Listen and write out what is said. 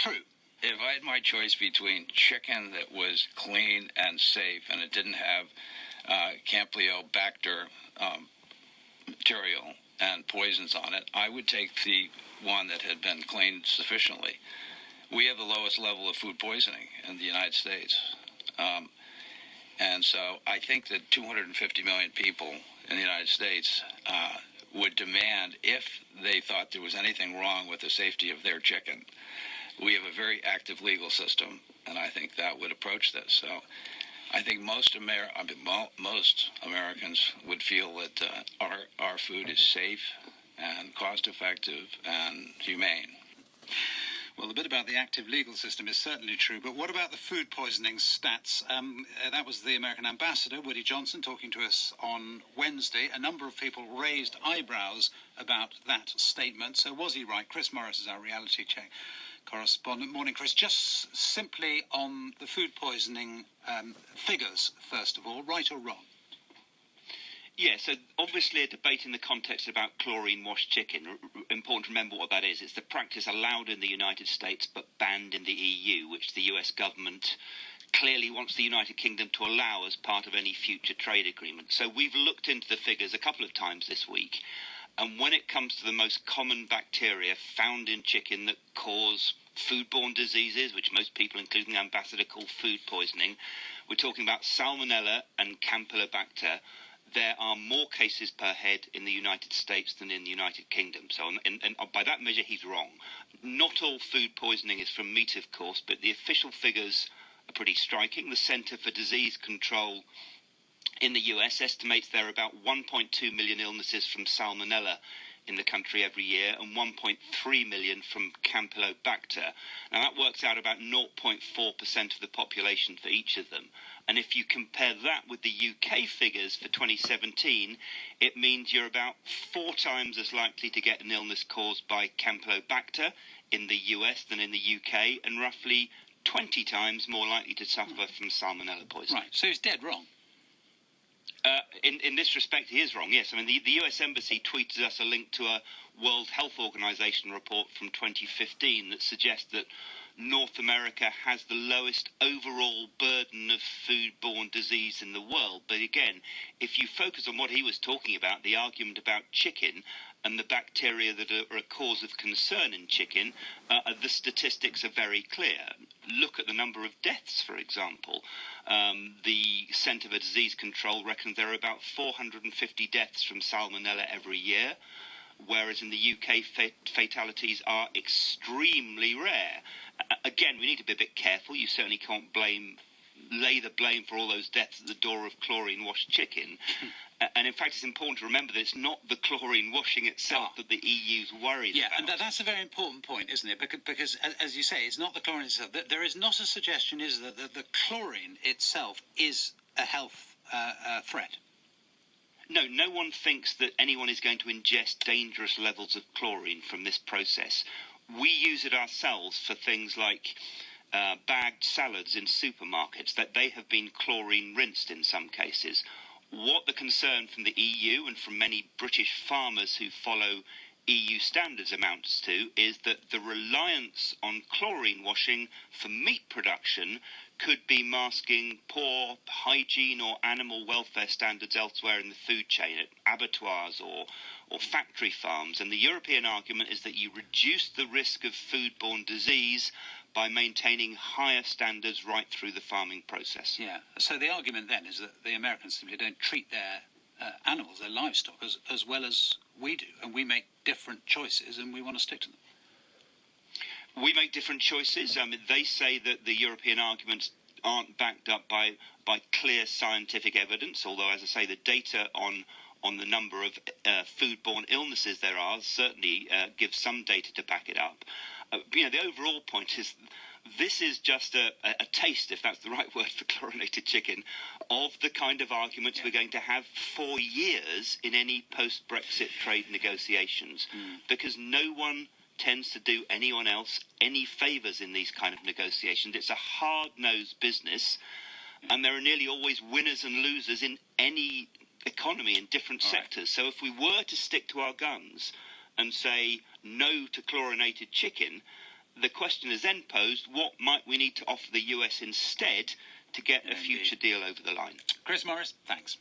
true? If I had my choice between chicken that was clean and safe and it didn't have Campylobacter material and poisons on it, I would take the one that had been cleaned sufficiently. We have the lowest level of food poisoning in the United States. And so I think that 250 million people in the United States would demand, if they thought there was anything wrong with the safety of their chicken. We have a very active legal system, and I think that would approach this. So I think most Americans would feel that our food is safe and cost-effective and humane. Well, the bit about the active legal system is certainly true, but what about the food poisoning stats? That was the American ambassador, Woody Johnson, talking to us on Wednesday. A number of people raised eyebrows about that statement. So was he right? Chris Morris is our reality check correspondent. Morning, Chris. Just simply on the food poisoning figures, first of all, right or wrong? Yeah, so obviously a debate in the context about chlorine-washed chicken. Important to remember what that is. It's the practice allowed in the United States but banned in the EU, which the US government clearly wants the United Kingdom to allow as part of any future trade agreement. So we've looked into the figures a couple of times this week, and when it comes to the most common bacteria found in chicken that cause foodborne diseases, which most people, including the ambassador, call food poisoning, we're talking about Salmonella and Campylobacter. There are more cases per head in the United States than in the United Kingdom. So and by that measure, he's wrong. Not all food poisoning is from meat, of course, but the official figures are pretty striking. The Centre for Disease Control in the US estimates there are about 1.2 million illnesses from Salmonella in the country every year and 1.3 million from Campylobacter. Now that works out about 0.4% of the population for each of them. And if you compare that with the UK figures for 2017, it means you're about 4 times as likely to get an illness caused by Campylobacter in the US than in the UK, and roughly 20 times more likely to suffer from Salmonella poisoning. Right, so he's dead wrong. In this respect, he is wrong, yes. I mean, the US Embassy tweeted us a link to a World Health Organization report from 2015 that suggests that North America has the lowest overall burden of foodborne disease in the world. But again, if you focus on what he was talking about, the argument about chicken and the bacteria that are a cause of concern in chicken, the statistics are very clear. Look at the number of deaths, for example. The Centre for Disease Control reckons there are about 450 deaths from Salmonella every year, whereas in the UK fatalities are extremely rare. Again, we need to be a bit careful. You certainly can't lay the blame for all those deaths at the door of chlorine-washed chicken. And in fact, it's important to remember that it's not the chlorine washing itself that the EU's worried about. Yeah, and that's a very important point, isn't it? Because as you say, it's not the chlorine itself. There is not a suggestion, is that the chlorine itself is a health threat. No one thinks that anyone is going to ingest dangerous levels of chlorine from this process. We use it ourselves for things like bagged salads in supermarkets, that they have been chlorine rinsed in some cases. What the concern from the EU and from many British farmers who follow EU standards amounts to is that the reliance on chlorine washing for meat production could be masking poor hygiene or animal welfare standards elsewhere in the food chain, at abattoirs or factory farms. And the European argument is that you reduce the risk of foodborne disease by maintaining higher standards right through the farming process. Yeah, so the argument then is that the Americans simply don't treat their animals, their livestock, as well as we do, and we make different choices and we want to stick to them. We make different choices. I mean, they say that the European arguments aren't backed up by clear scientific evidence, although, as I say, the data on the number of foodborne illnesses there are certainly gives some data to back it up. The overall point is this is just a taste, if that's the right word for chlorinated chicken, of the kind of arguments we're going to have for years in any post-Brexit trade negotiations, because no one tends to do anyone else any favours in these kind of negotiations. It's a hard-nosed business, and there are nearly always winners and losers in any economy in different sectors. So if we were to stick to our guns and say no to chlorinated chicken, the question is then posed, what might we need to offer the US instead to get a future deal over the line? Chris Morris, thanks.